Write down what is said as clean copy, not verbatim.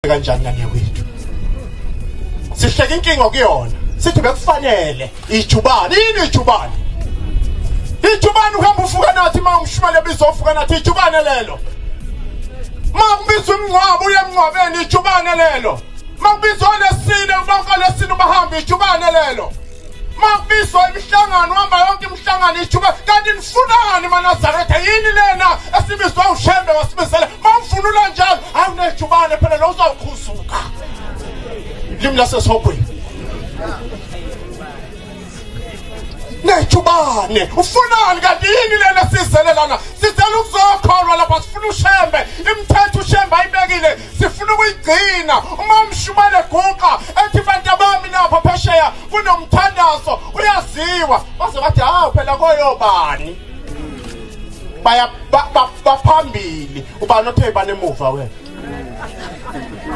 kanjani ngane wethu sihleka inkinga kuyona sithi bekufanele ijubane yini ijubane uhamba ufuka nathi mangishumele bizofuka nathi ijubane lelo makubizwa umncwabo uyemncwabeni ijubane lelo makubizwa lesine ubonke lesine ubahamba ijubane lelo makubizwa imihlangano uhamba yonke imihlangano ijubane kanti nifunani maNazaretha yini lena esibizwa uShembe wasibizela mawufunula njalo awunejubane phela lo uzawukhusuka limla sesogwini nejubane ufunani kanti yini lena sizelelana sizela ukuzokholwa lapha sifuna uShembe imithetho uShembe ayibekile sifuna ukuyigcina uma umshumele guqa ethi bantu bami lapha phesheya kunomthandazo uyaziwa base bathi phela koyobani baya baphambili ubani othe bane emuva wena